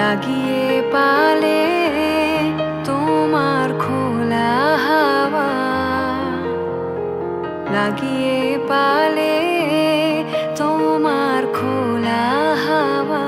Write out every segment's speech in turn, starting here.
লাগিয়ে পালে তোমার খোলা হাওয়া, লাগিয়ে পালে তোমার খোলা হাওয়া।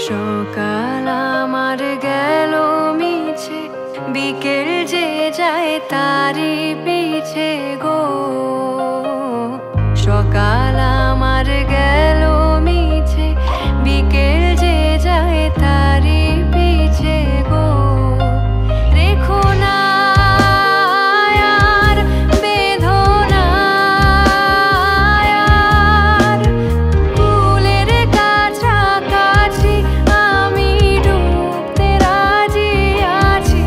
সকাল আমার গেল মিছে, বিকেল যে যায় তারি পিছে গো। সকাল আমার গেল মিছে, বিকেল যে যায় তারি পিছে গো। রেখো না আর বেঁধো না আর, কুলের কাছাকাছি আমি ডুবতে রাজি আছি,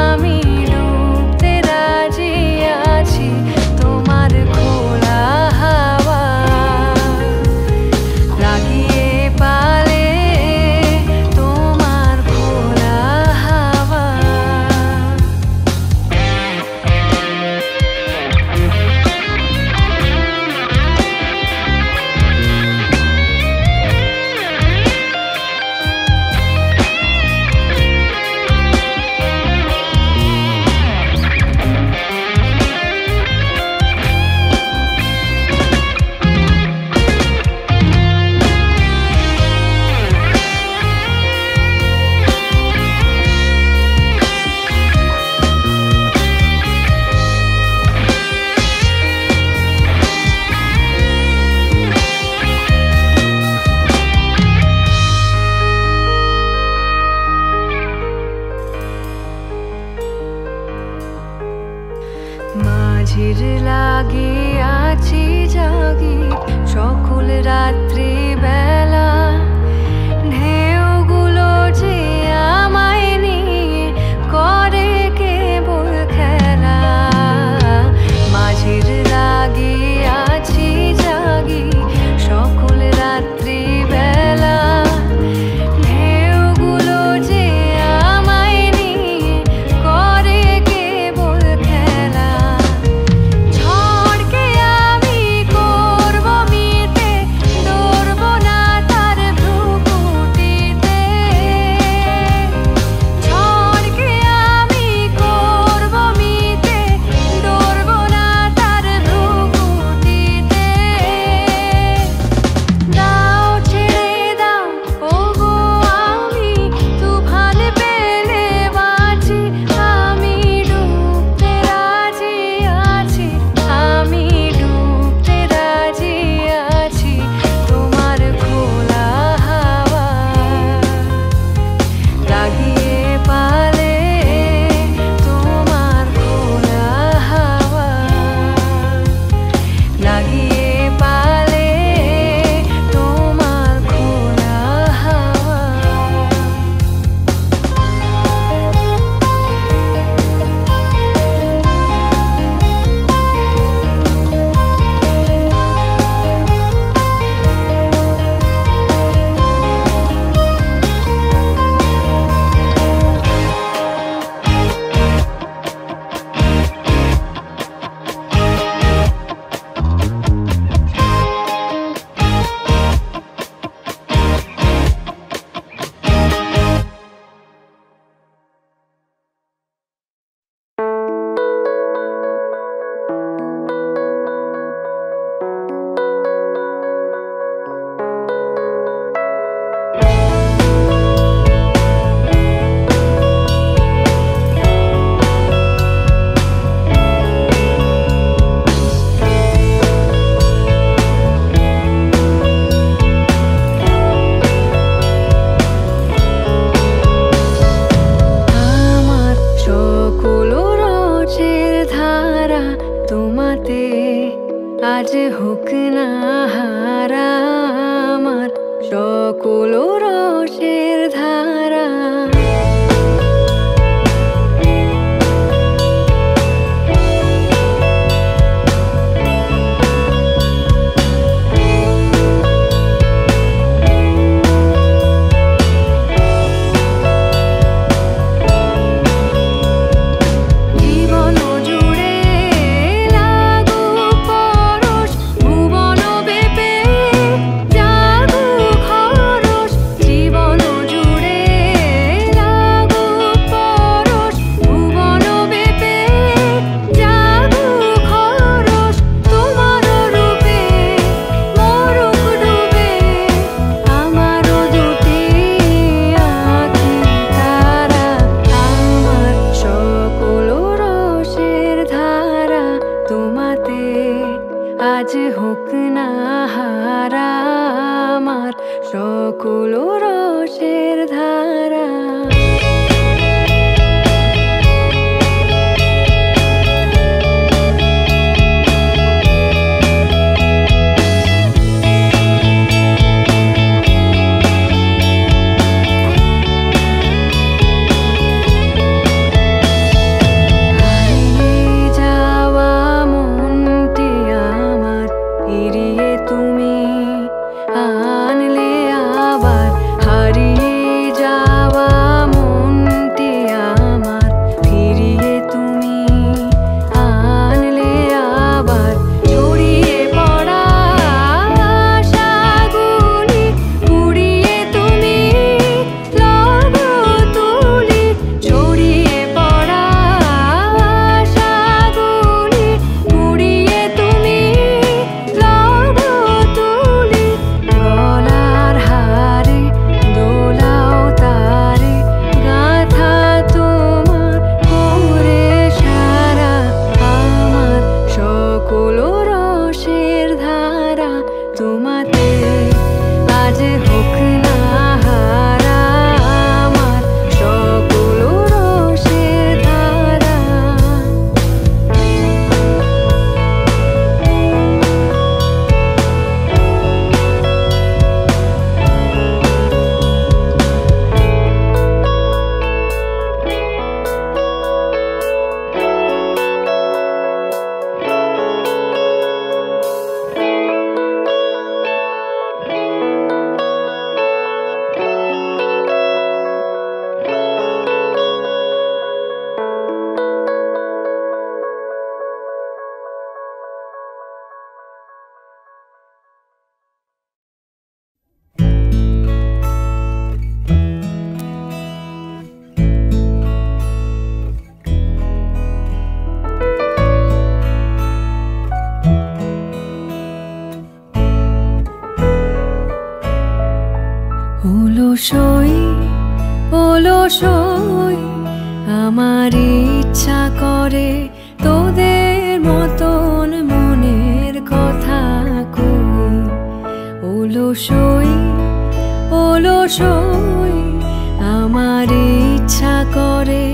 আমি ডুবতে রাজি আছি তোমার খোলা হাওয়া, লাগিয়ে পালে তোমার খোলা হাওয়া। মাঝির লাগে আছি জাগি সকল রাত্রি বেলা, ঢেউগুলো যে আমায় নিয়ে করে কেবল খেলা। মাঝির লাগে আছি জাগি সকল রাত্রি বেলা, ঢেউগুলো যে আমায় নিয়ে করে কেবল খেলা। ঝড়কে আমি করব মিতে, ডরব না তার তোমাতে আজ হোক না হারা আমার সকল রসের ধারা। আজ হোক না হারা আমার সকল রসের ধারা। তোমাতে আজ হোক না হারা আমার সকল রসের ধারা। অলসই আমার ইচ্ছা করে তোদের মতন মনের কথা কই। অলসই আমার ইচ্ছা করে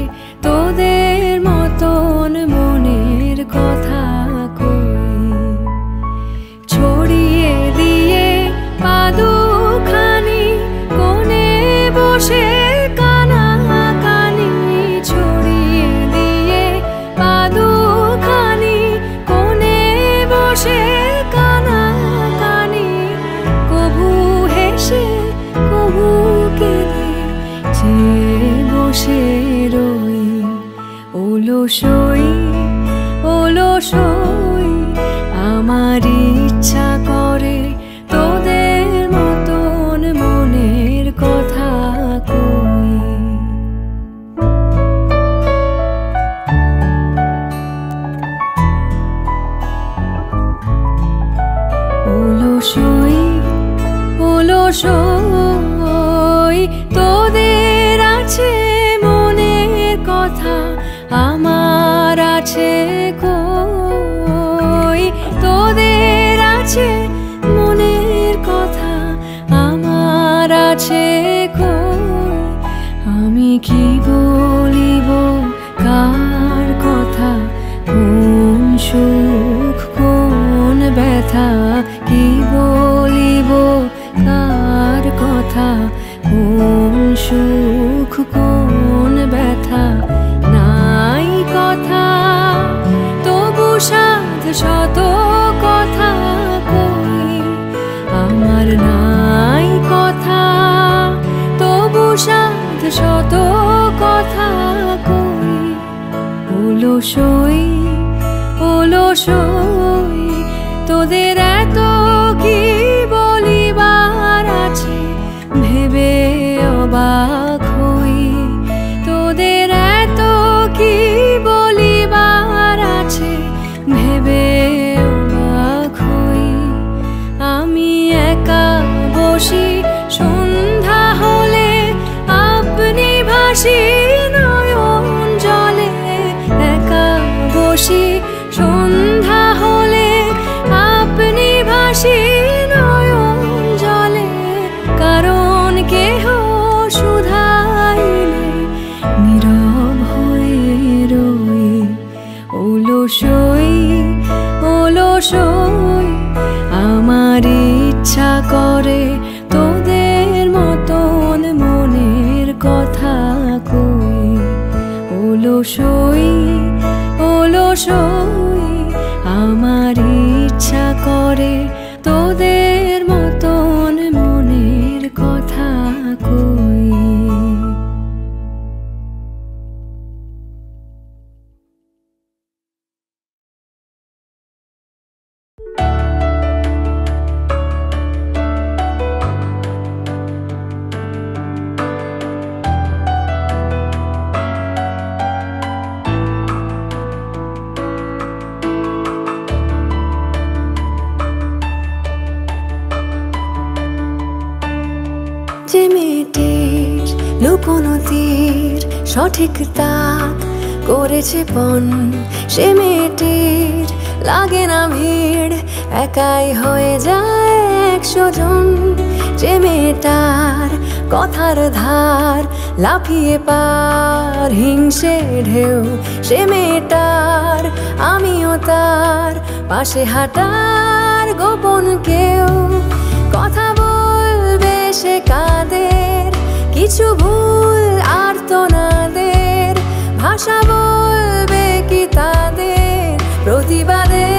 তোদের মতন মনের কথা কই। ছড়িয়ে দিয়ে পাদুখানি কোণে বসে কানাকানি, ছড়িয়ে দিয়ে পাদুখানি কোণে বসে কানাকানি। কভু হেসে কভু কেঁদে চেয়ে বসে রই। অলসই আমার ইচ্ছা করে তোদের মতন মনের কথা কই। অলসই তোদের আছে মনের কথা, আমার আছে কই। তোদের আছে মনের কথা, আমার আছে কই। আমি কি বলিব কার কথা কোন সুখ কোন ব্যথা, কি বলিব কার কথা, কোন সুখ কোন ব্যথা, নাই কথা তবু সাধ শত কথা কই, আমার নাই কথা তবু সাধ শত কথা কই। অলসই অলসই তোদের এত কি বলিবার আছে, ভেবে অবাক হই, তোদের এত কি বলিবার আছে, ভেবে অবাক হই। আমি একা বসি সন্ধ্যা হলে, আপনি ভাসি নয়ন জলে, একা বসি সন্ধ্যা হলে, আপনি ভাসি নয়ন জলে, কারণ কেহ শুধাইলে নীরব হয়ে রই। অলসই অলসই আমার ইচ্ছা করে তোদের মতন মনের কথা কই। অলসই অলসই আমার ইচ্ছা করে তোদের মতন মনের কথা কই। যে মেয়েটির লুকোনো তীর সঠিক তাক করেছে পণ, সে মেয়েটির লাগে না ভিড়, একাই হয়ে যায় 100 জন। যে মেয়েটার কথার ধার লাফিয়ে পার হিংসে ঢেউ, সে মেয়েটার আমিও তার পাশে হাঁটার গোপন কেউ। কথা বলবে সে কাদের, কিছু ভুল আর্তনাদের, ভাষা বলবে কি তাদের প্রতিবাদের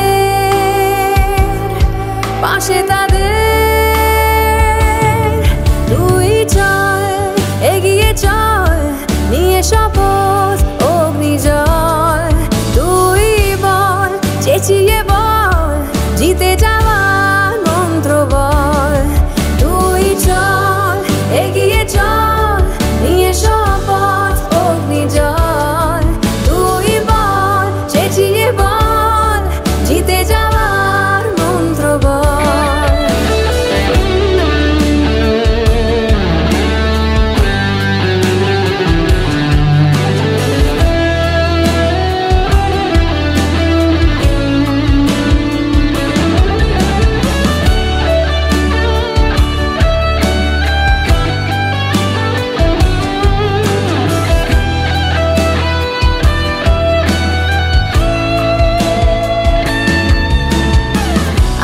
পাশে তাদের। তুই চল এগিয়ে চল নিয়ে শপথ অগ্নিজল, তুই বল চেঁচিয়ে বল জিতে যাওয়ার মন্ত্র বল। তুই চল এগিয়ে চল নিয়ে শপথ অগ্নিজল, তুই বল চেঁচিয়ে বল জিতে যাওয়ার মন্ত্র বল।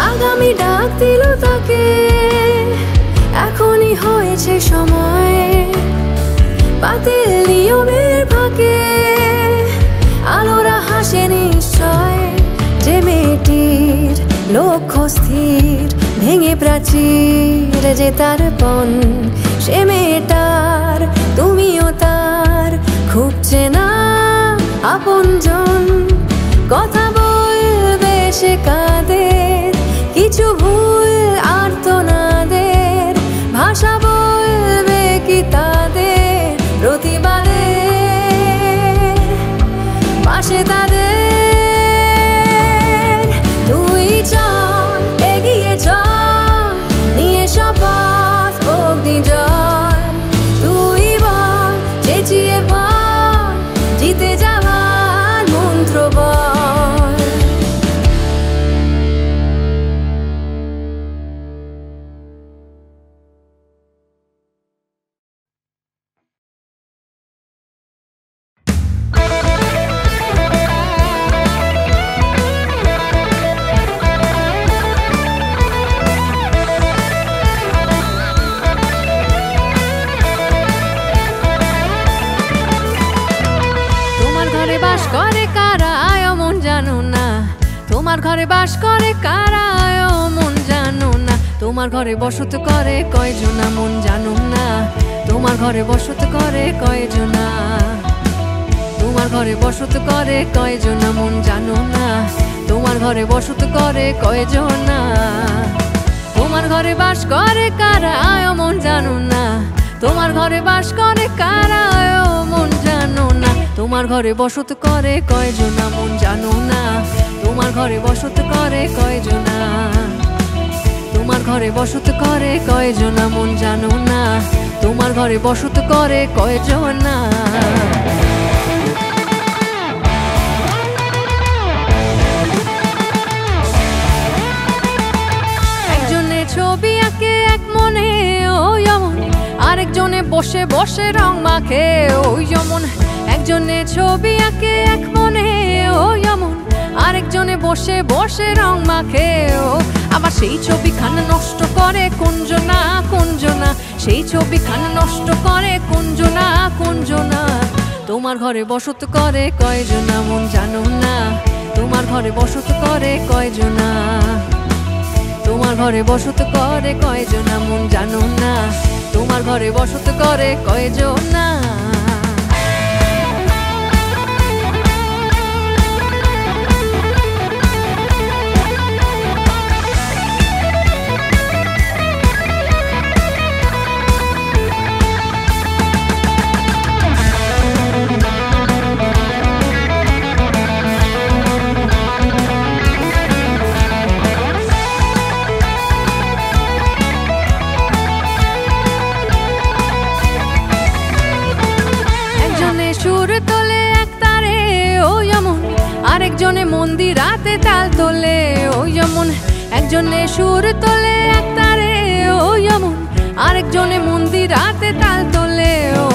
আগামী ডাক দিল তাকে, এখনই হয়েছে সময়, বাতিল নিয়মের ফাঁকে আলোরা হাসে নিশ্চয়। যে মেয়েটির লক্ষ্য স্থির ভেঙে প্রাচীর যে তার পণ, সে মেয়েটার তুমিও তার খুব চেনা আপনজন। কথা বলবে সে কাদের, কিছু ভুল আর্তনাদের, ভাষা বলবে কি তাদের প্রতিবাদের পাশে তাদের। তুই চল এগিয়ে চল নিয়ে শপথ অগ্নিজল, তুই বল চেঁচিয়ে বল জিতে যাওয়ার মন্ত্র বল। তোমার ঘরে বাস করে কারা ও মন জানো না, তোমার ঘরে বসত করে কয়জনা মন জানো না, তোমার ঘরে বসত করে কয়জনা, তোমার ঘরে বসত করে কয়জনা মন জানো না, তোমার ঘরে বসত করে কয়জনা, তোমার ঘরে বাস করে কারা ও মন জানো না, তোমার ঘরে বাস করে কারা ও মন জানো না, তোমার ঘরে বসত করে কয়জনা মন জানো না, তোমার ঘরে বসত করে কয়জনা, তোমার ঘরে বসত করে কয়জনা মন জানো না, তোমার ঘরে বসত করে কয়জনা। একজনে ছবি আঁকে এক মনে ওই অমন, আরেকজনে বসে বসে রং মাখে ওই যেমন, একজনে ছবি আঁকে এক মনে ওই অমন, আরেকজনে বসে বসে রং মাখে ও, আবার সেই ছবিখানা নষ্ট করে কুঞ্জনা কুঞ্জনা, সেই ছবিখানা নষ্ট করে কুঞ্জনা কুঞ্জনা, তোমার ঘরে বসত করে কয়জনা মন জানো না, তোমার ঘরে বসত করে কয়জনা, তোমার ঘরে বসত করে কয়জনা মন জানো না, তোমার ঘরে বসত করে কয়জনা। সুর তোলে এক তারে ওই যেমন, আরেকজনে মন্দিরাতে তাল তোলে ওই যেমন, একজনে সুর তোলে এক তারে ওই যেমন, আরেকজনে মন্দিরাতে তাল তোলে ও,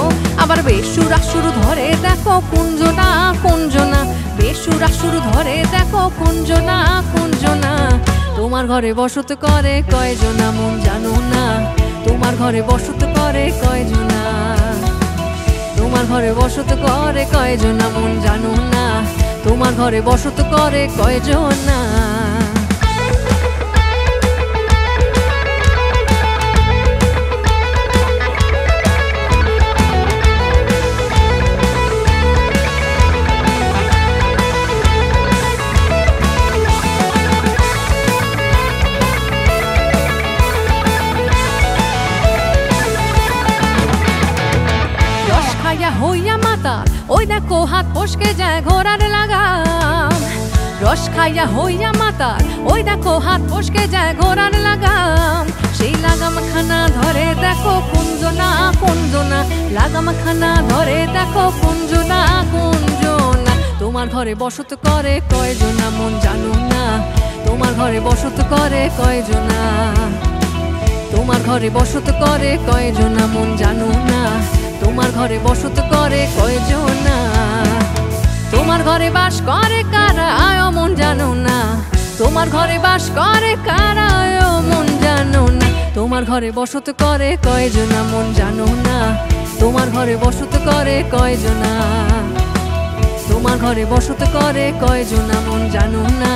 আবার বেসুরা সুর ধরে দেখো কুঞ্জনা কুঞ্জনা, বেসুরা সুর ধরে দেখো কুঞ্জনা কুঞ্জনা, তোমার ঘরে বসত করে কয়জনা মন জানো না, তোমার ঘরে বসত করে কয়জনা, তোমার ঘরে বসত করে কয়জনা মন জানো না, তোমার ঘরে বসত করে কয়জনা। হইয়া মাতাল ওই দেখো হাত ফসকে যায় ঘোড়ার লাগাম, রস খাইয়া হইয়া মাতাল ওই দেখো হাত ফসকে যায় ঘোড়ার লাগাম, সেই লাগাম খানা ধরে দেখো কুঞ্জনা কুঞ্জনা, লাগাম খানা ধরে দেখো কুঞ্জনা কুঞ্জনা, তোমার ঘরে বসত করে কয়জনা মন জানো না, তোমার ঘরে বসত করে কয়জনা, তোমার ঘরে বসত করে কয়জনা মন জানো না, তোমার ঘরে বসত করে কয়জনা, তোমার ঘরে বাস করে কারা ও মন জানো না, তোমার ঘরে বাস করে কারা ও মন জানো না, তোমার ঘরে বসত করে কয়জনা মন জানো না, তোমার ঘরে বসত করে কয়জনা, তোমার ঘরে বসত করে কয়জনা মন জানো না,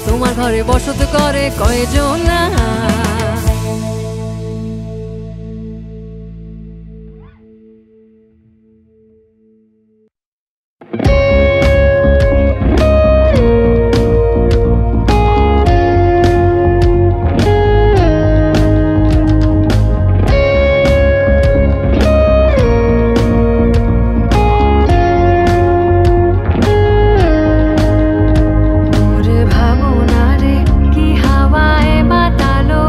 তোমার ঘরে বসত করে কয়জনা। ভাবনা রে কি হাওয়ায় বাতালো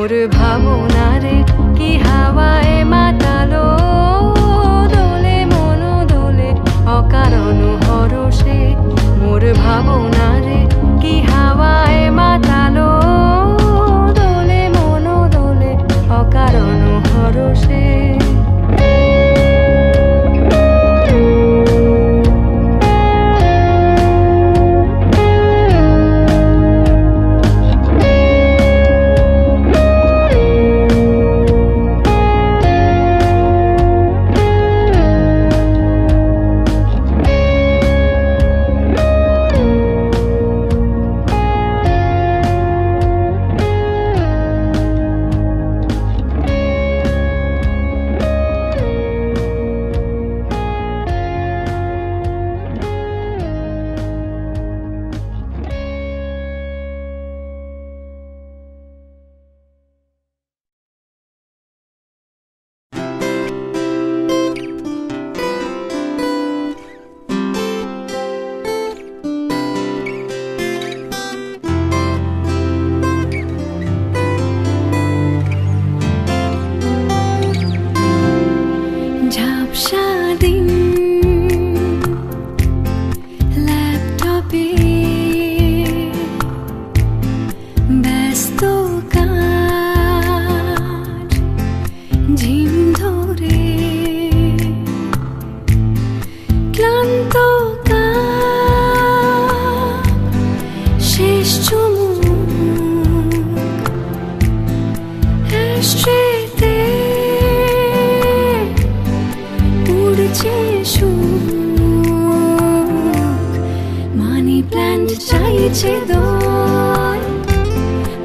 মোর ভাবনারে কি হাওয়ায় মাতালো দোলে মন দোলে অকারণ হরষে মোর ভাবনারে কি হাওয়ায় মাতালো দোলে মন দোলে অকারণ হরষে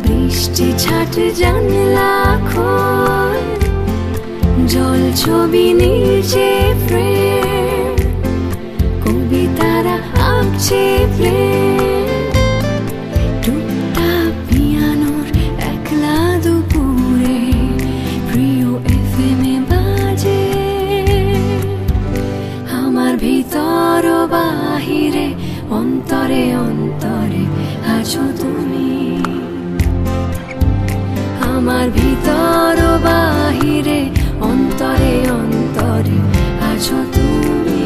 বৃষ্টি ছাট জানলা খোল জল ছবি নিচে ফ্রেম কবিতারা আঁকছে প্রেম টুকটাক পিয়ানোর একলা দুপুরে প্রিয় FM এ বাজে আমার ভিতর বাহিরে অন্তরে অন্তরে আছো তুমি আমার ভিতর বাহিরে অন্তরে অন্তরে আছো তুমি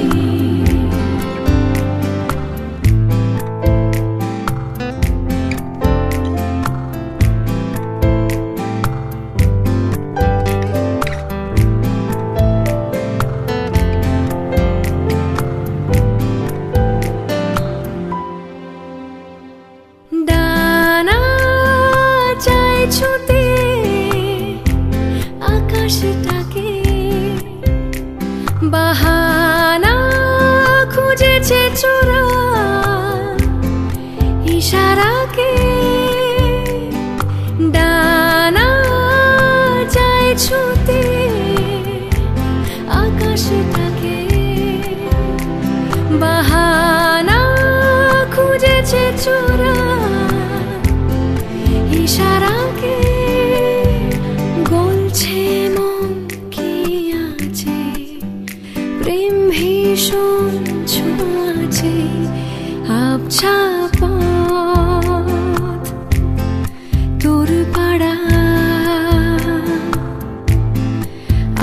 আকাশটাকে বাহানা খুঁজেছে চোরা ইশারাকে ডানা যায় ছুতে আকাশটাকে বাহানা খুঁজেছে চোরা ইশারাকে গলছে মন কি আছে প্রেম ভীষণ ছোঁয়াছে আবছা পথ তোর পাড়া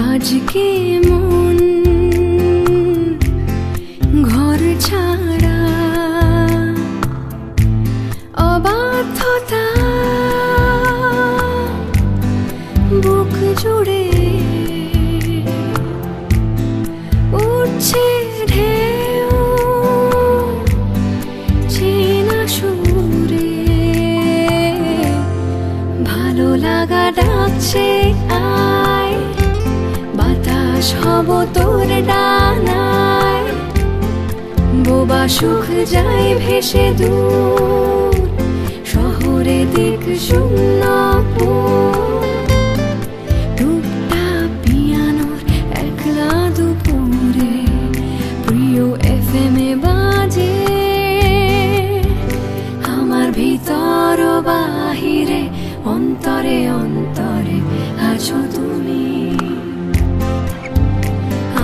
আজকে মন ঘর ছাড়া অবাধ্যতা বুক জুড়ে উঠছে ঢেউ চেনা সুরে ভালো লাগা ডাকছে আয় বাতাস হব তোর ডানায় বোবা সুখ যায় ভেসে দূর শহরে দিক শূন্য FM এ বাজে আমার ভিতর বাহিরে অন্তরে অন্তরে আছো তুমি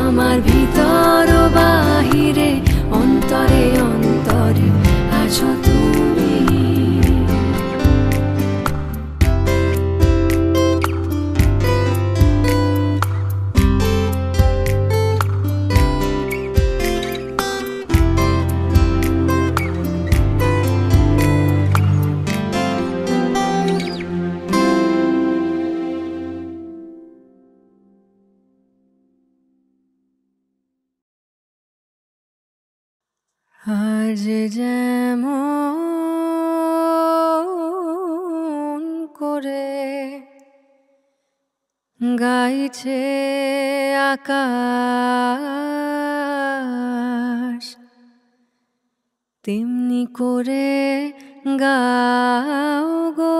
আমার ভিতর বাহিরে অন্তরে অন্তরে আছো তুমি আজ যেমন করে গাইছে আকাশ, তেমনি করে গাও গো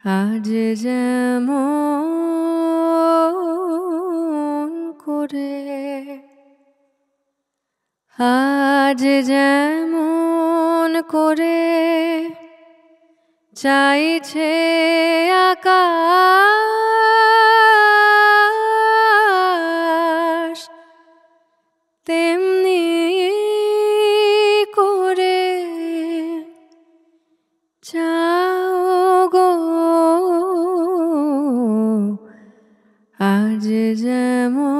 আজ যেমন করে। আজ যেমন করে চাইছে আকাশ, তেমনি করে চাও গো আজ যেমন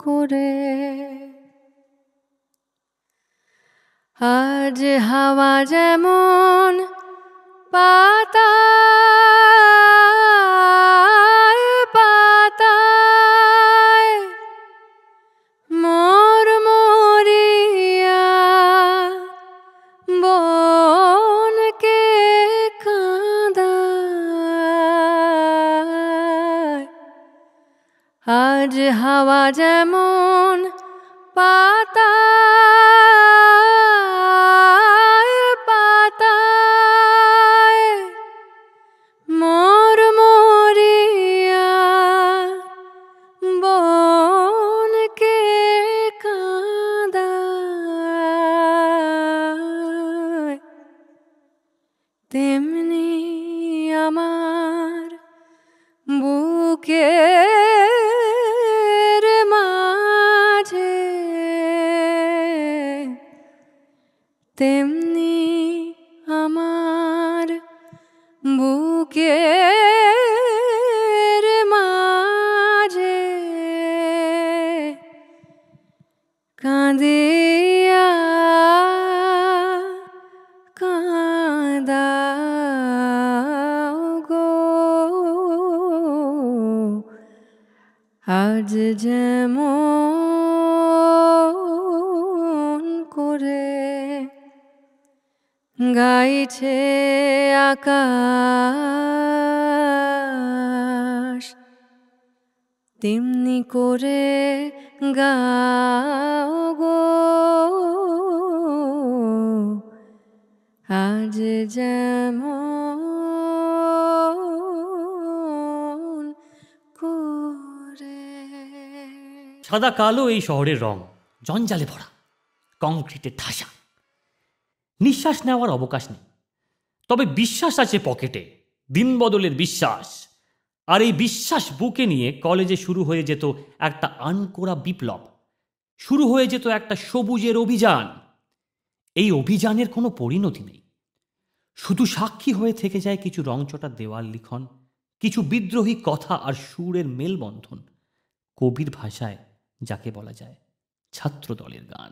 করে। আজ হাওয়া যেমন পাতায় পাতায় মরমরিয়া বনকে কাঁদায়। আজ হাওয়া যেমন পাতায় পাতায় মরমরিয়া বনকে কাঁদায়, তেমনি আমার বুকের মাঝে, তেমনি আমার বুকের মাঝে কাঁদিয়া কাঁদাও গো আজ যেমন করে গাইছে আকাশ, তেমনি করে গাও গো আজ যেমন করে। সাদা কালো এই শহরের রং, জঞ্জালে ভরা, কংক্রিটের ঠাসা, নিঃশ্বাস নেওয়ার অবকাশ নেই। তবে বিশ্বাস আছে পকেটে, দিন বদলের বিশ্বাস। আর এই বিশ্বাস বুকে নিয়ে কলেজে শুরু হয়ে যেত একটা আনকোরা বিপ্লব, শুরু হয়ে যেত একটা সবুজের অভিযান। এই অভিযানের কোনো পরিণতি নেই, শুধু সাক্ষী হয়ে থেকে যায় কিছু রংচটা দেওয়াল লিখন, কিছু বিদ্রোহী কথা আর সুরের মেলবন্ধন, কবির ভাষায় যাকে বলা যায় ছাত্র দলের গান।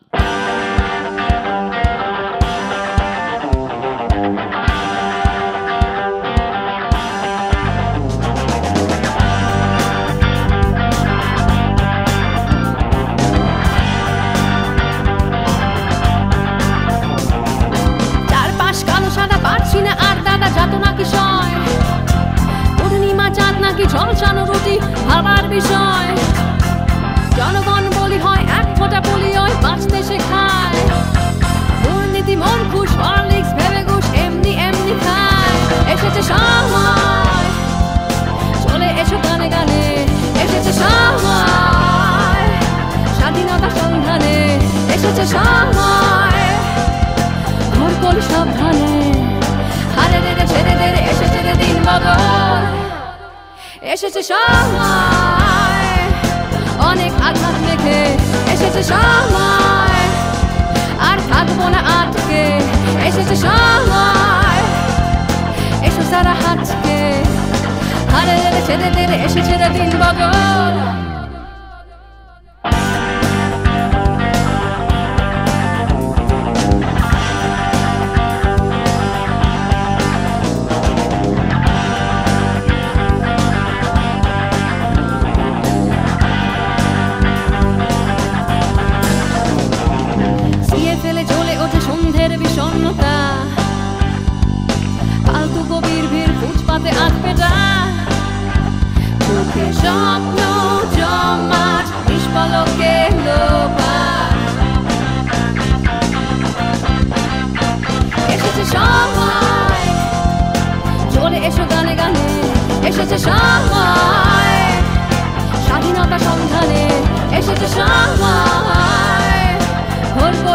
চারপাশ কালো সাদা পাচ্ছি না আর দাদা যাত নাকি সয়, পূর্ণিমা চাঁদ নাকি ঝলসানো রুটি ভাবার বিষয়। জনগণ বলি হয় এক ফোঁটা বলি হয় বাঁচতে শেখায়, দুর্নীতি মন খুশ হরলিক্স ভেবে ঘুষ এমনি এমনি খায়। এসেছে সময়, চলে এসো গানে গানে, এসেছে সময় স্বাধীনতা সন্ধানে, এসেছে সময় ঘোর করি সাবধানে। হারে রে ছেড়ে দে এসেছে রে দিন বদল, এসেছে সময় অনেক আঘাত মেখে, এসেছে সময় আর থাকবো না আটকে, এসেছে সময় এসো সারা হাতকে। হারে রে ছেড়ে দে এসেছে রে দিন বদল।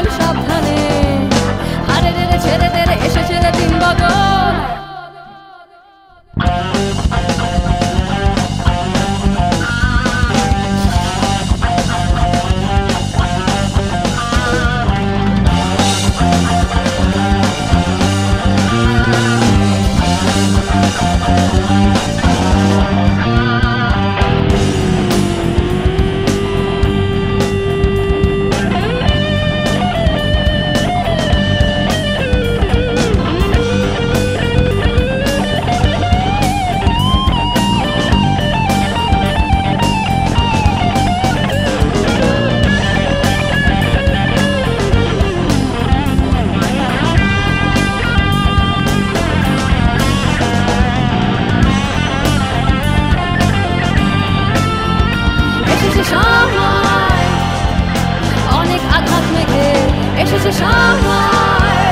খড়কোল সাবধানে, হারে রে ছেড়ে দে রে এসেছে রে দিন বদল। অনেক আঘাত মেঘে এসেছে সময়,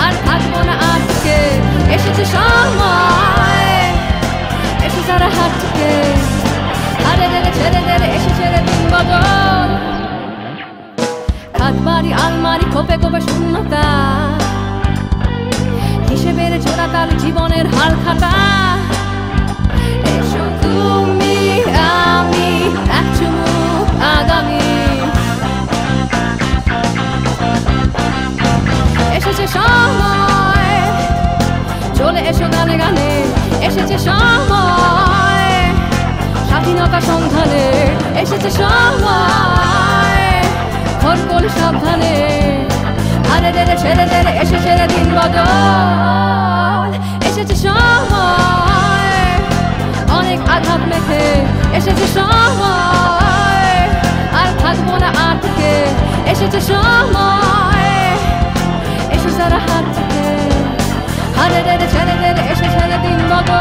আর থাকবো না আজকে এসেছে সময়, এসে তারা হাত থেকে হারে রে ছেড়ে দে রে এসেছে রে দিন বদল। খাট বাড়ি আলমারি খোপে খোপে শূন্যতা, হিসেবের জোড়া তার জীবনের হাল খাতা। এসো তুমি আমি এক চুমুক আগামী, এসেছে সময় চলে এসো গানে গানে, এসেছে সময় স্বাধীনতা সন্ধানে, এসেছে সময় খড়কোল সাবধানে, হারে রে ছেড়ে দে রে এসেছে রে দিন বদল। এসেছে সময় অনেক আঘাত মেখে, এসেছে সময় আর থাকবো না আটকে, এসেছে সময় এসে যারা হাত থেকে হারে রে ছেড়ে দে রে এসেছে রে দিন বদল।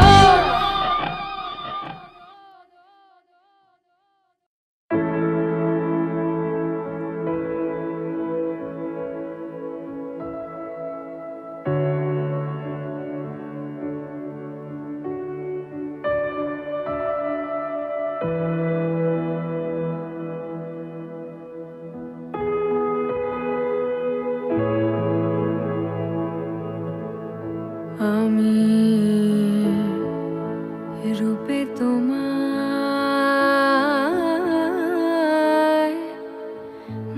আমি রূপে তোমায়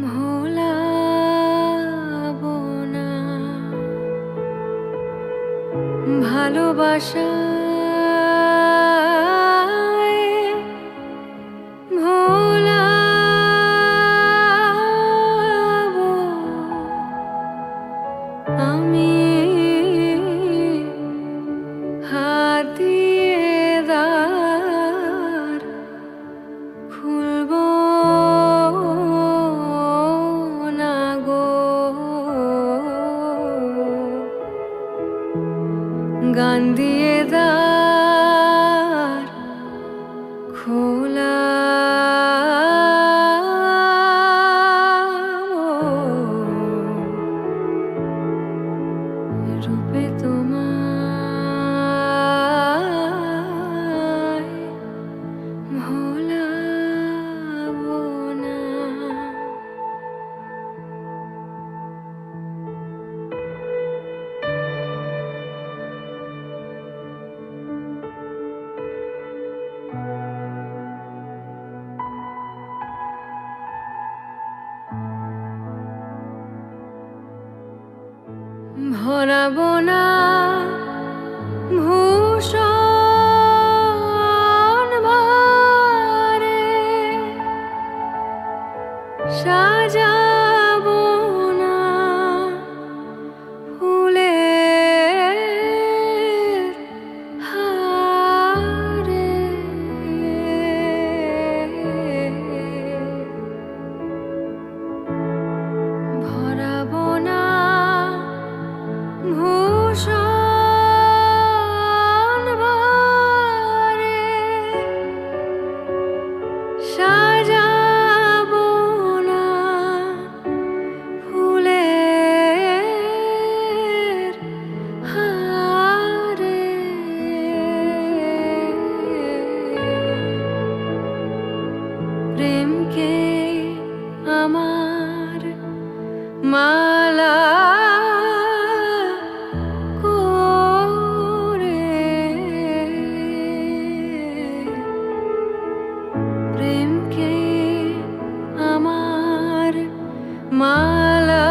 ভোলাবো না, ভালোবাসায় ভোলাবো আমি। হাত দিয়ে দ্বার খুলব না গো, গান দিয়ে দ্বার খোলা রূপে তোমায় ভোলাবো না। ভরাবো না ভূষণ ভরে, সাজাবো না ফুলের হারে, ভরাবো না ভূষণ মালা করে প্রেমকে আমার মালা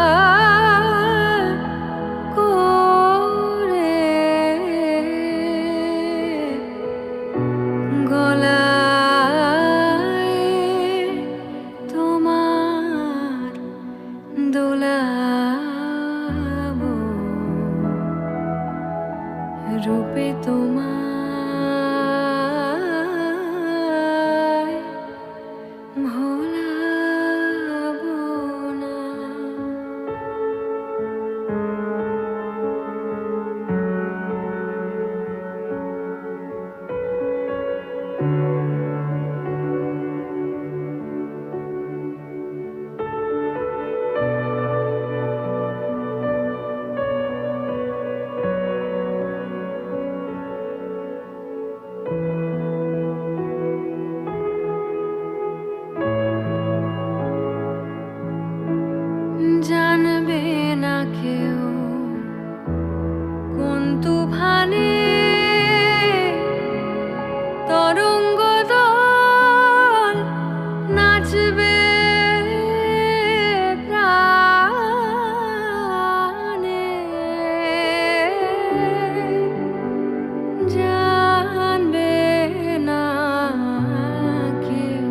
করে গলায় তোমার দোলাবো রূপে তোমায় ভোলাবো না। জানবে না কেউ কোন তুফানে তরঙ্গ দল নাচবে প্রাণে। জানবে না কেউ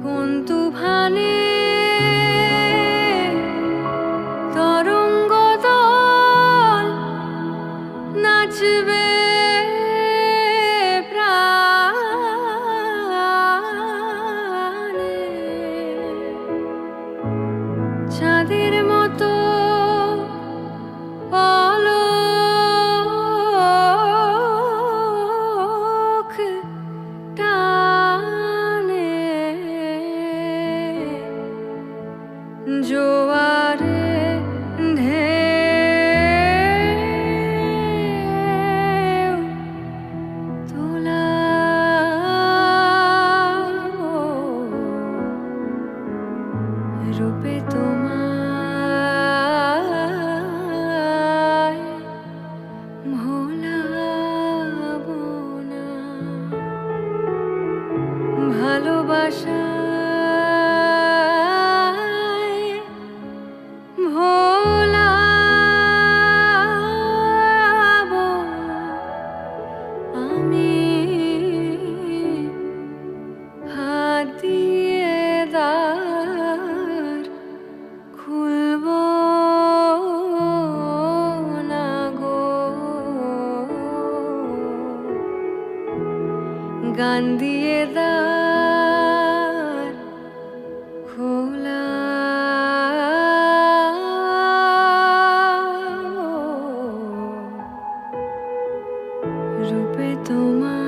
কোন তুফানে তরঙ্গ দল নাচবে প্রাণে। চাঁদের মতো পলক টানে জোয়ারে ঢেউ তোলাবো রূপে তোমায় ভোলাবো না। ভালোবাসায় ভোলাবো আমি হাত দিয়ে দ্বার খুলবো না গো। গান দিয়ে দ্বার খোলাবো রূপে তোমায়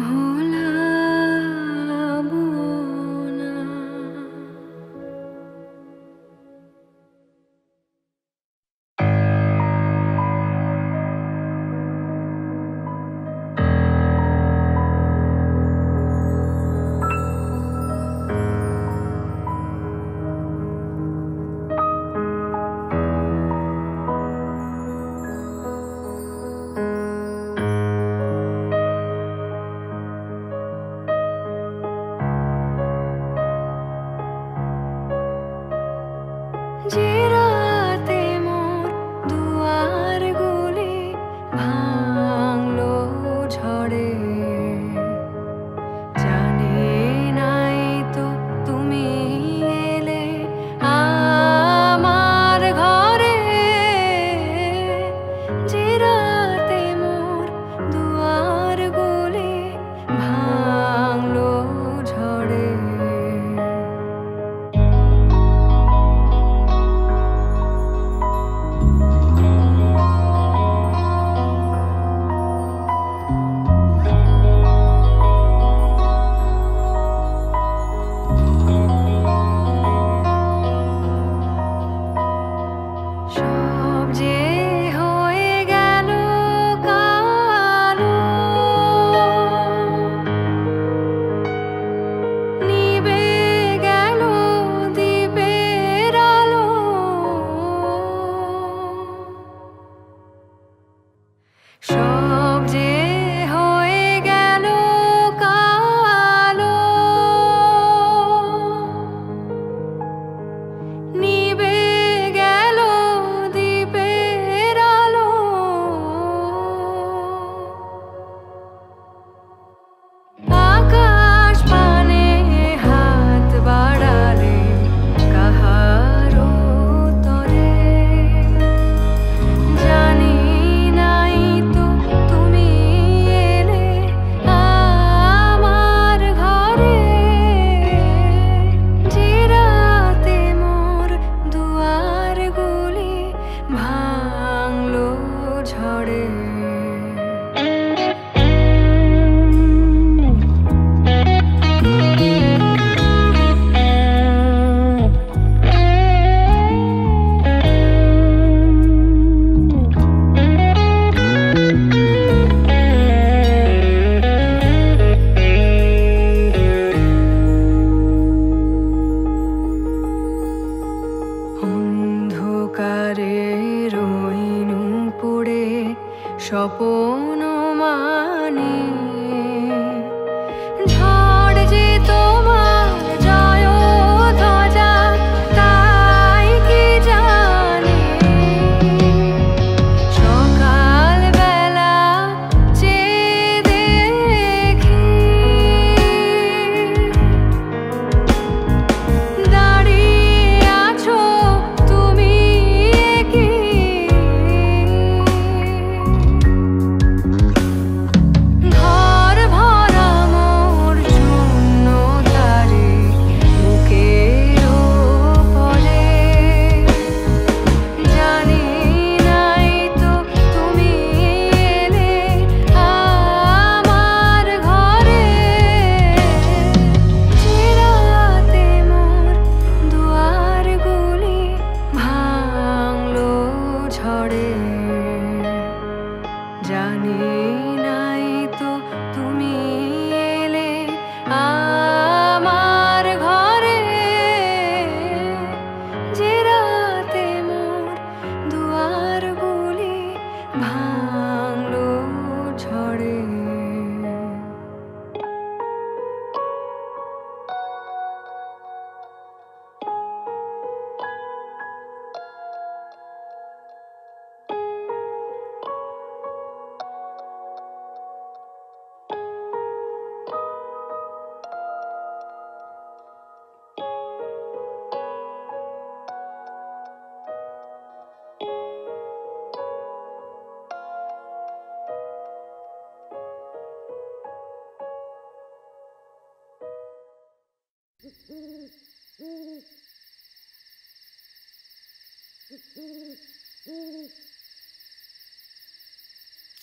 ভোলাবো না।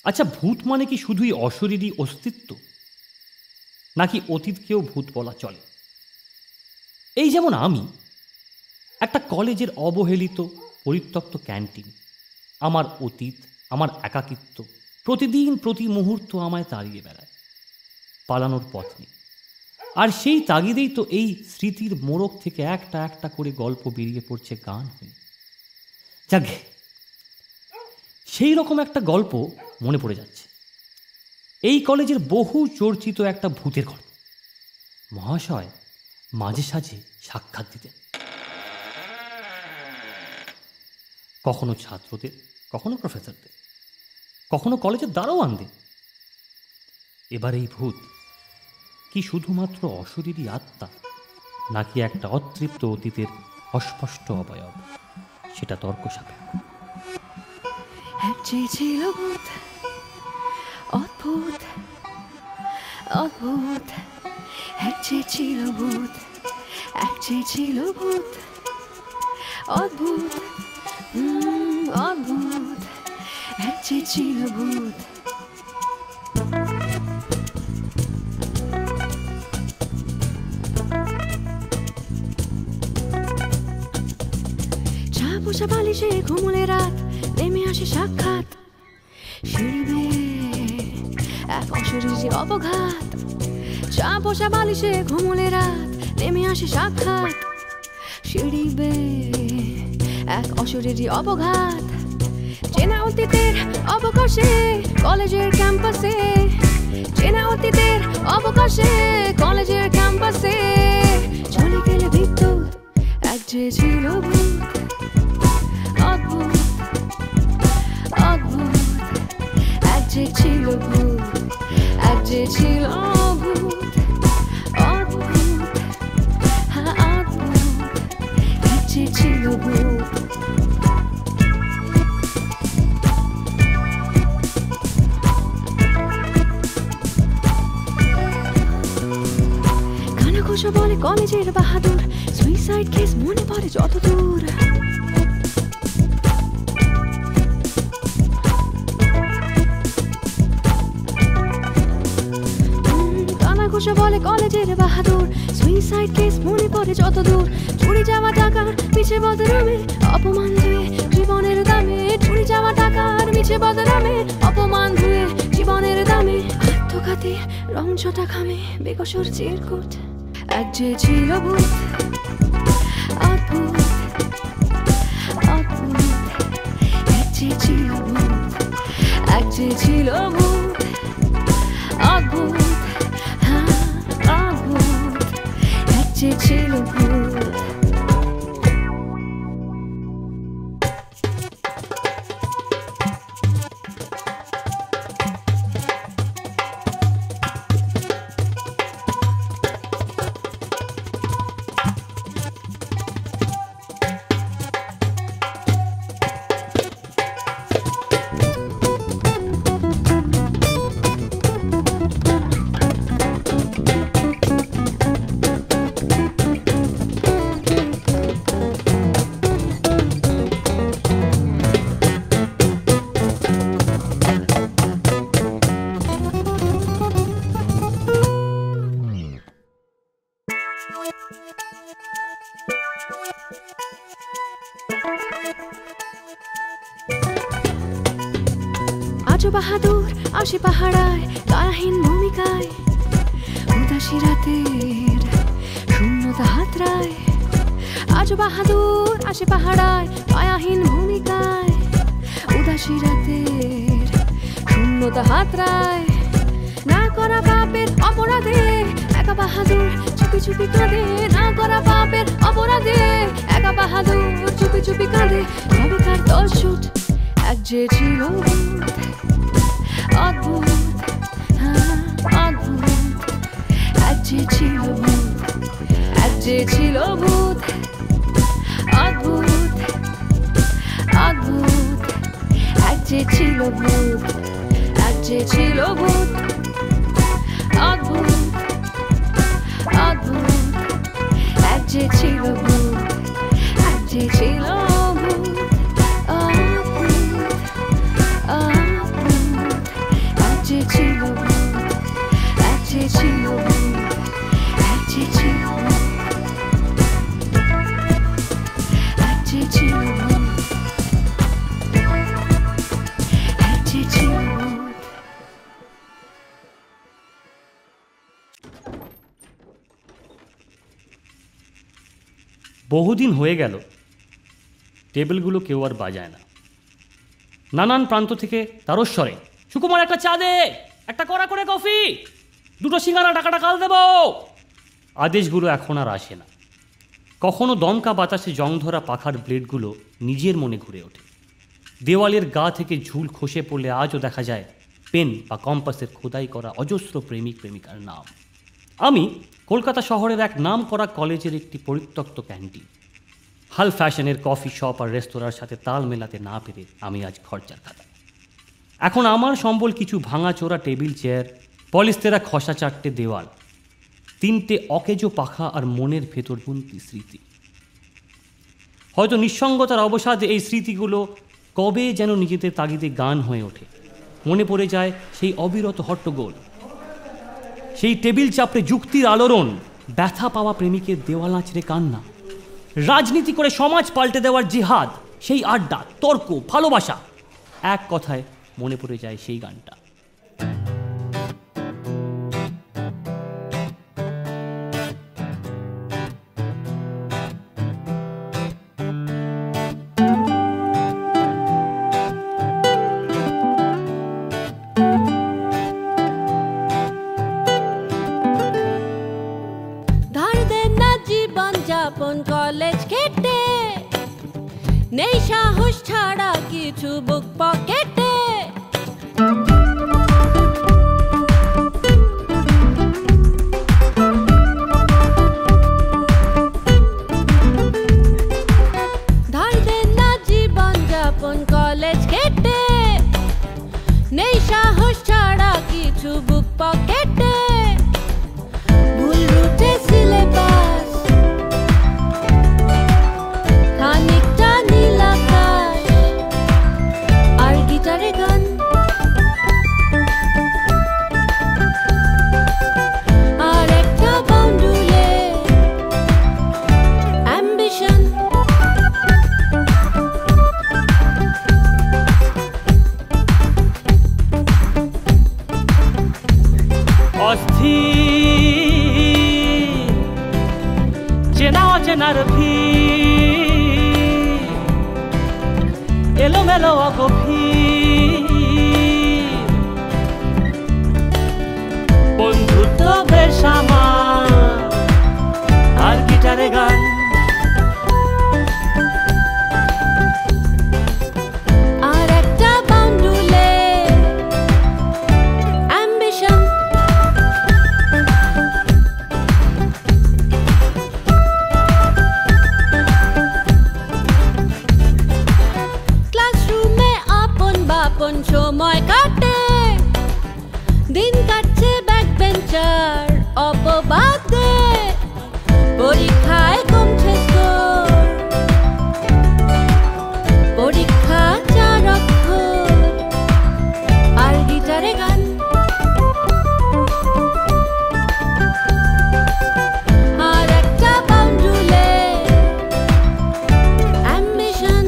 আচ্ছা, ভূত মানে কি শুধুই অশরীরী অস্তিত্ব, নাকি অতীতকেও ভূত বলা চলে? এই যেমন আমি একটা কলেজের অবহেলিত পরিত্যক্ত ক্যান্টিন, আমার অতীত, আমার একাকিত্ব প্রতিদিন প্রতি মুহূর্ত আমায় তাড়িয়ে বেড়ায়, পালানোর পথ নেই। আর সেই তাগিদেই তো এই স্মৃতির মোড়ক থেকে একটা একটা করে গল্প বেরিয়ে পড়ছে গান হয়ে। যাকে সেই রকম একটা গল্প মনে পড়ে যাচ্ছে, এই কলেজের বহু চর্চিত একটা ভূতের গল্প। মহাশয় মাঝে সাঝে সাক্ষাৎ দিতেন, কখনো ছাত্রদের, কখনো প্রফেসরদের, কখনো কলেজের দারোয়ানদের। এবার এই ভূত কি শুধুমাত্র অশরীরী আত্মা, নাকি একটা অতৃপ্ত অতীতের অস্পষ্ট অবয়ব, সেটা তর্ক সাপেক্ষ। ছিল ভূত, অদ্ভুত অদ্ভুত, এক যে ছিল ভূত, এক যে ছিল ভূত, অদ্ভুত অদ্ভুত, এক যে ছিল ভূত। পোষা বালিশে ঘুমুলে রাত, নেমে আসে সাক্ষাৎ, সিঁড়ি এক অশরীরী অবঘাত। চা পোষা বালিশে ঘুমুলে রাত, নেমে আসে সাক্ষাৎ, সিঁড়ি এক অশরীরী অবঘাত। চেনা অতীতের অবকাশে কলেজের ক্যাম্পাসে, চেনা অতীতের অবকাশে কলেজের ক্যাম্পাসে, চলে গেলে বিদ্যুৎ, এক যে ছিল ভূত, অদ্ভুত অদ্ভুত, এক যে ছিল ভূত, এক যে ছিল ভূত, অদ্ভুত অদ্ভুত, এক যে ছিল ভূত। কানাঘোষা বলে কলেজের বাহাদুর, সুইসাইড কেস মনে পড়ে যত দূর। কানাঘোষা বলে কলেজের বাহাদুর, সুইসাইড কেস মনে পড়ে যত দূর। চুরি যাওয়া টাকার মিছে বদনামে, অপমান ধুয়ে জীবনের দামে, চুরি যাওয়া টাকার মিছে বদনামে, অপমান ধুয়ে জীবনের দামে। আত্মঘাতী রং ছোটা খামে, বেকসুর চিরকুট, এক যে ছিল ভূত, অদ্ভুত অদ্ভুত, এক যে ছিল ভূত, এক যে ছিল ভূত, অদ্ভুত অদ্ভুত, এক যে ছিল ভূত। আজও বাহাদুর আসে পাহাড়ায়, কায়াহীন ভূমিকায়, উদাসী রাতের শূন্যতা হাতড়ায়। আজও বাহাদুর আসে পাহাড়ায়, কায়াহীন ভূমিকায়, উদাসী রাতের শূন্যতা হাতড়ায়। না করা পাপের অপরাধে একা বাহাদুর চুপি চুপি কাঁদে, না করা পাপের অপরাধে একা বাহাদুর চুপি চুপি কাঁদে। কবেকার দর্শুট, এক যে ছিল ভূত, অদ্ভুত অদ্ভুত, এক যে ছিল ভূত, এক যে ছিল ভূত, অদ্ভুত অদ্ভুত, এক যে ছিল ভূত, এক যে ছিল ভূত, অদ্ভুত অদ্ভুত, বহুদিন হয়ে গেল টেবিলগুলো কেউ আর বাজায় না। নানান প্রান্ত থেকে তারস্বরে, সুকুমার একটা চা দে, একটা কড়া করে কফি, 2টো সিঙ্গারা, টাকাটা কাল দেব। আদেশগুলো এখন আর আসে না। কখনো দমকা বাতাসে জং ধরা পাখার ব্লেডগুলো নিজের মনে ঘুরে ওঠে। দেওয়ালের গা থেকে ঝুল খসে পড়লে আজও দেখা যায় পেন বা কম্পাসের খোদাই করা অজস্র প্রেমিক প্রেমিকার নাম। আমি কলকাতা শহরের এক নাম করা কলেজের একটি পরিত্যক্ত ক্যান্টিন, হাল ফ্যাশনের কফি শপ আর রেস্তোরাঁর সাথে তাল মেলাতে না পেরে আমি আজ খরচার খাতা। এখন আমার সম্বল কিছু ভাঙাচোরা টেবিল চেয়ার, পলিস্তেরা খসা 4টে দেওয়াল, 3টে অকেজো পাখা আর মনের ভেতর বুনতি স্মৃতি। হয়তো নিঃসঙ্গতার অবসাদে এই স্মৃতিগুলো কবে যেন নিজেদের তাগিদে গান হয়ে ওঠে। মনে পড়ে যায় সেই অবিরত হট্টগোল, সেই টেবিল চাপড়ে যুক্তির আলোড়ন, ব্যথা পাওয়া প্রেমিকের দেওয়াল আঁচড়ে কান্না, রাজনীতি করে সমাজ পাল্টে দেওয়ার জিহাদ, সেই আড্ডা, তর্ক, ভালোবাসা। এক কথায় মনে পড়ে যায় সেই গানটা। কলেজ কেটে নেই সাহস ছাড়া কিছু বুক পকেটে, ধার দেন না জীবন যাপন কলেজ কেটে, নেই সাহস ছাড়া কিছু বুক পকেটে, ভুল রুটে সিলেবাস, খানিকটা নীল আকাশ আর গিটারে গান, আর একটা বাউন্ডুলে অ্যাম্বিশন। অস্থির চেনা অচেনার ভিড়, এলোমেলো অগভীর, বন্ধুত্ব বেশ আমার আর গিটারে গান, আর একটা বাউন্ডুলে অ্যাম্বিশন। ক্লাসরুমে আপন বাপন সময় কাটে, দিন কাটছে ব্যাক বেঞ্চার অপবাদে, পরীক্ষায় কমছে স্কোর, পরীক্ষা 4 অক্ষর আর গিটারে গান, আর একটা বাউন্ডুলে অ্যাম্বিশন।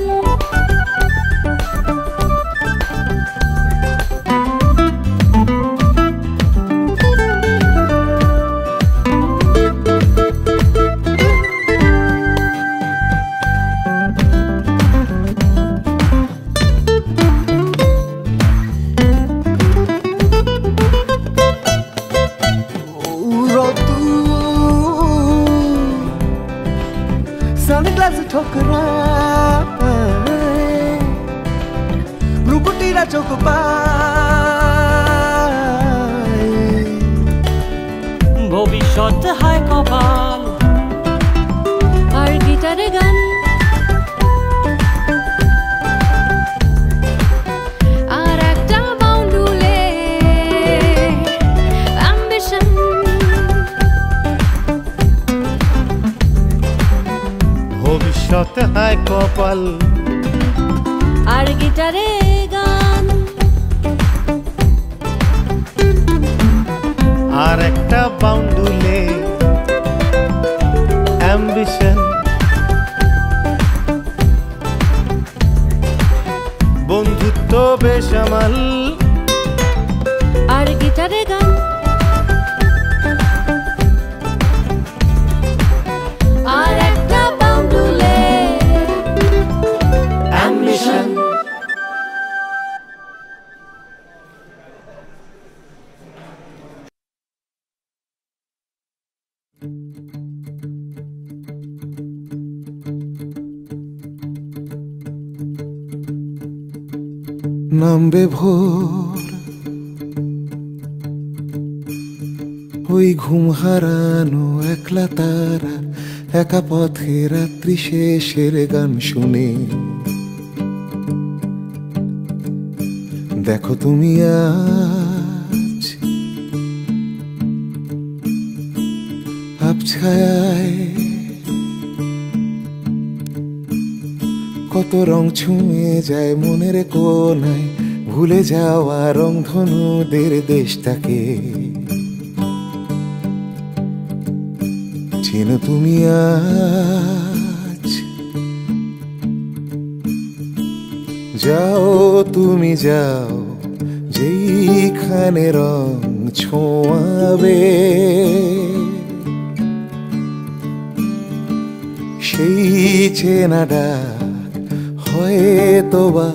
Sunglass ठोकरा भ्रुकुटीरा चोख पाय, ভবিষ্যৎ হায় কপাল আর গিটারে গান, আর একটা বাউন্ডুলে অ্যাম্বিশন। ভবিষ্যৎ হায় কপাল আর গিটারে গান, আর একটা বাউন্ডুলে অ্যাম্বিশন, বন্ধুত্ব বেসামাল আর গিটারে গান, আর একটা বাউন্ডুলে নামবে ভোর, ওই ঘুম হারানো একলা তারা একা পথে রাত্রি শেষের গান শুনে। দেখো তুমি আজ আবছায়ায় কত রং ছুঁয়ে যায় মনের কোনায়, ভুলে যাওয়া রংধনুদের দেশটাকে। চেনো তুমি আজ, যাও তুমি যাও যেইখানে রং ছোঁয়াবে, সেই চেনা ডাক হয়তো বা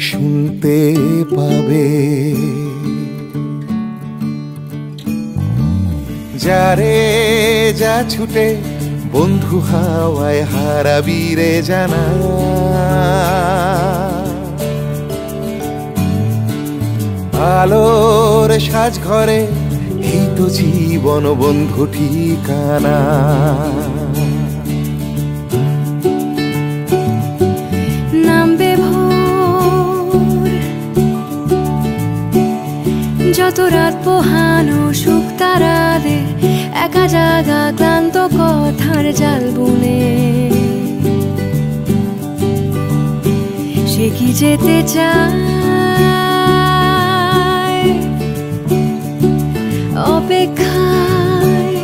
শুনতে পাবে। যারে যা ছুটে বন্ধু হাওয়ায় হারাবি রে জানা, আলোর সাজ ঘরে এই তো জীবন বন্ধু ঠিকানা। নামবে ভোর, যত রাত পোহানো সুখ তারাদের একা জাগা ক্লান্ত কথার জাল বুনে। সে কি যেতে চায় অপেক্ষায়,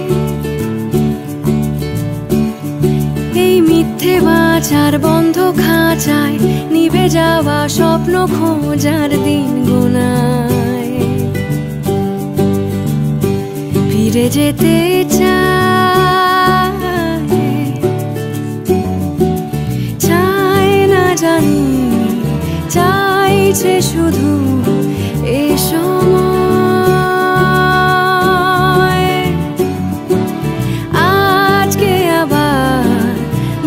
এই মিথ্যে বাঁচার বন্ধ খাঁচায় নিভে যাওয়া স্বপ্ন খোঁজার দিন গোনায়। ফিরে যেতে চায় না জানি, চাইছে শুধু এ সময়। আজকে আবার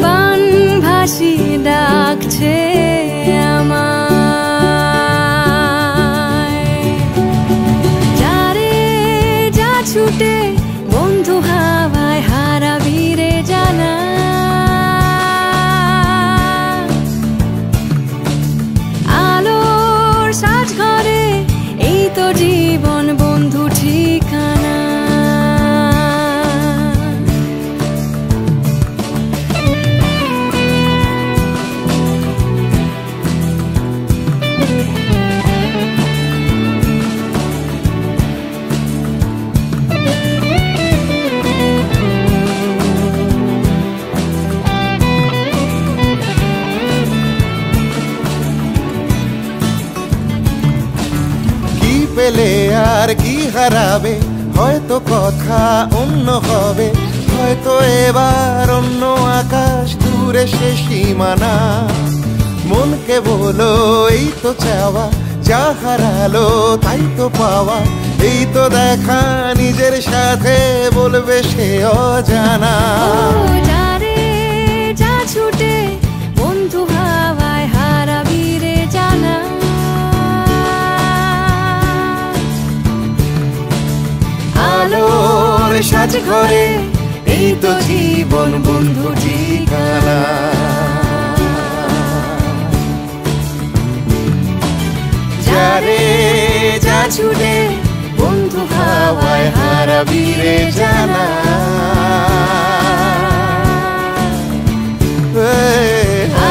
বানভাসি ডাকছে আমায়। যারে যা ছুটে বন্ধু হাওয়ায় হারাবি রে জানা, আলোর সাজ ঘরে এই তো জীবন বন্ধু ঠিকানা। পেলে আর কি হারাবে, হয়তো কথা অন্য হবে, হয়তো এবার অন্য আকাশ দূরে সে সীমানা। মনকে বলো এই তো চাওয়া, যা হারালো তাই তো পাওয়া, এই তো দেখা নিজের সাথে বলবে সে অজানা। যারে যা ছুটে বন্ধু হাওয়ায় হারাবি রে জানা, আলোর সাজ ঘরে এই তো জীবন বন্ধু ঠিকানা। যারে যা ছুটে বন্ধু হাওয়ায় হারাবি রে জানা,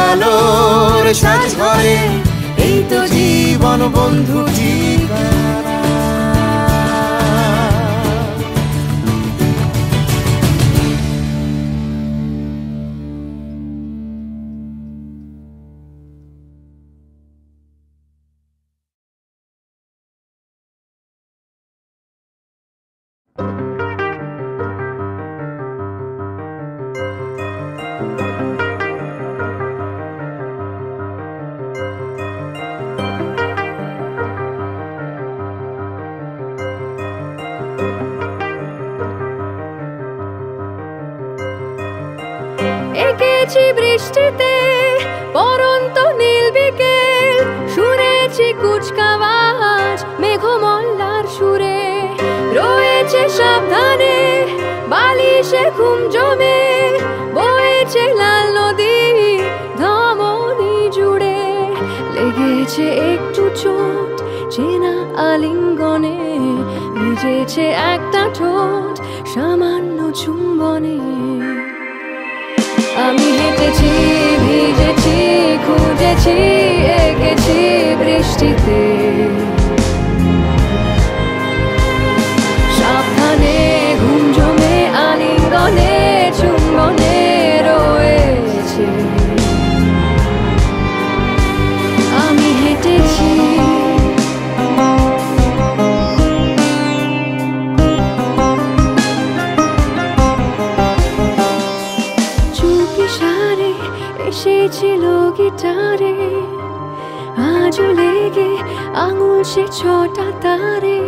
আলোর সাজ ঘরে এই তো জীবন বন্ধু ঠিকানা। এঁকেছি বৃষ্টিতে পরন্ত নীল বিকেল, শুনেছি কুচকাওয়াজ মেঘমল্লার সুরে, রয়েছে সাবধানে বালিশে ঘুম জমে, বয়েছে লাল নদী ধমনী জুড়ে, লেগেছে একটু চোট চেনা আলিঙ্গনে, ভিজেছে একটা ঠোঁট সামান্য চুম্বনে। আমি হেঁটেছি, ভিজেছি, খুঁজেছি, এঁকেছি বৃষ্টিতে, সাবধানে ঘুম জমে আলিঙ্গনে চুম্বনে রয়েছে। আমি হেঁটেছি চুপিসারে, এসেছিল গিটারে, আজও লেগে আঙুল সে ছটা তারে।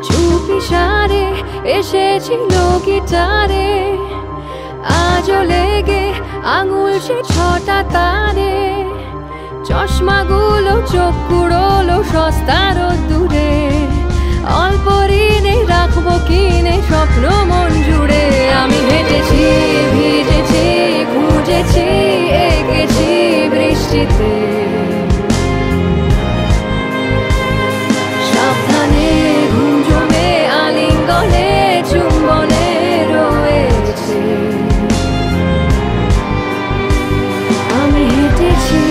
চুপিসারে এসেছিল গিটারে, আজও লেগে আঙুল সে ছটা তারে। চশমাগুলো চোখ কুড়োলো সস্তার দূরে, অল্প ঋণে রাখবো কিনে স্বপ্ন মন জুড়ে। আমি হেঁটেছি, ভিজেছি, খুঁজেছি, এঁকেছি বৃষ্টিতে, সাবধানে ঘুম জমে আলিঙ্গনে চুম্বনে রয়েছে। আমি হেঁটেছি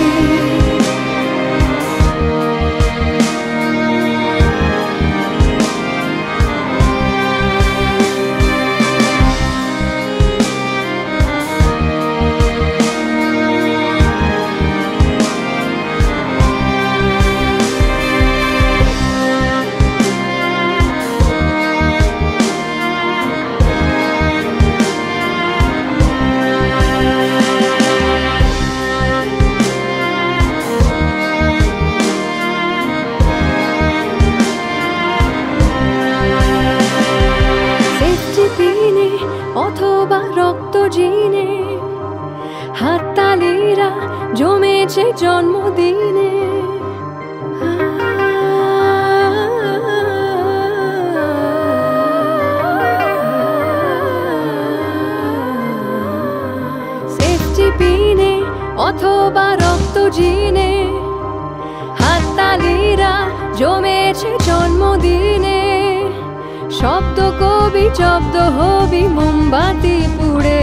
অথবা রক্ত জিনে, হাততালিরা জমেছে জন্মদিনে। সেফটি পিনে অথবা রক্ত জিনে, হাততালিরা জমেছে জন্মদিনে। শব্দ কবি জব্দ হবি মোমবাতি পুড়ে,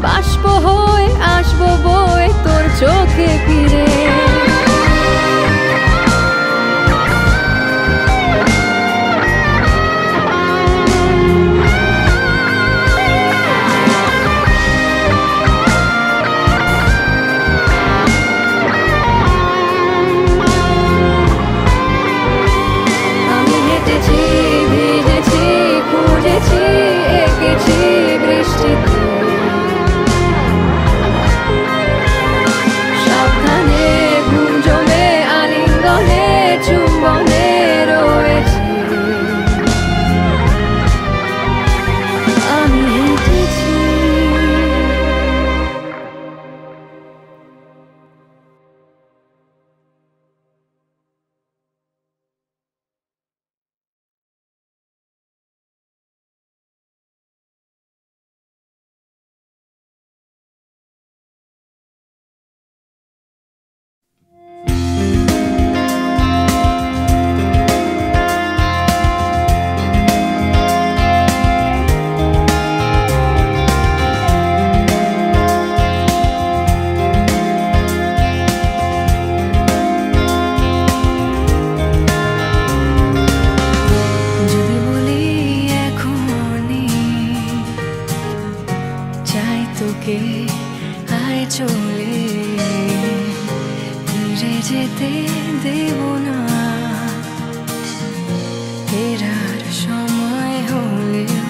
বাষ্প হয়ে আসবো বয়ে তোর চোখে ফিরে। আমি হেঁটেছি, ভিজেছি, খুঁজেছি, এঁকেছি বৃষ্টিতে, সাবধানে ঘুম জমে আলিঙ্গনে চুম্বনে রয়েছে। আমি হেঁটেছি তোকে আয় চলে, ফিরে যেতে দেব না, ফেরার সময় হলেও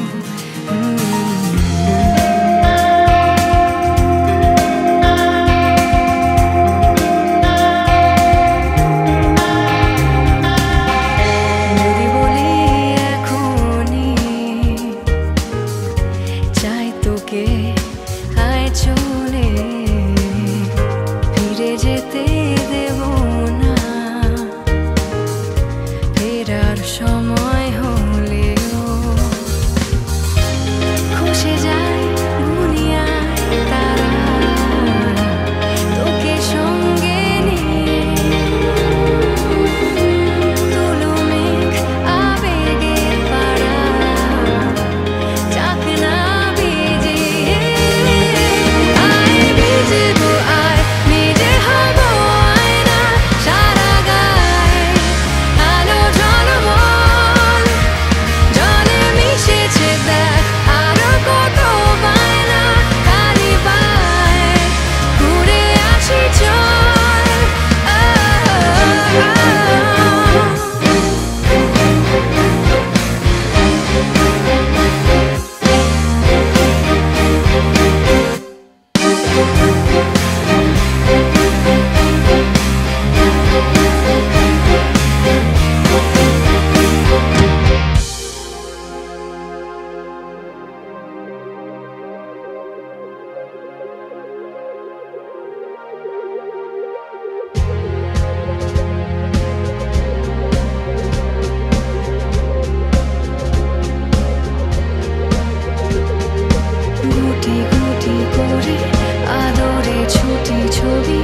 ছবি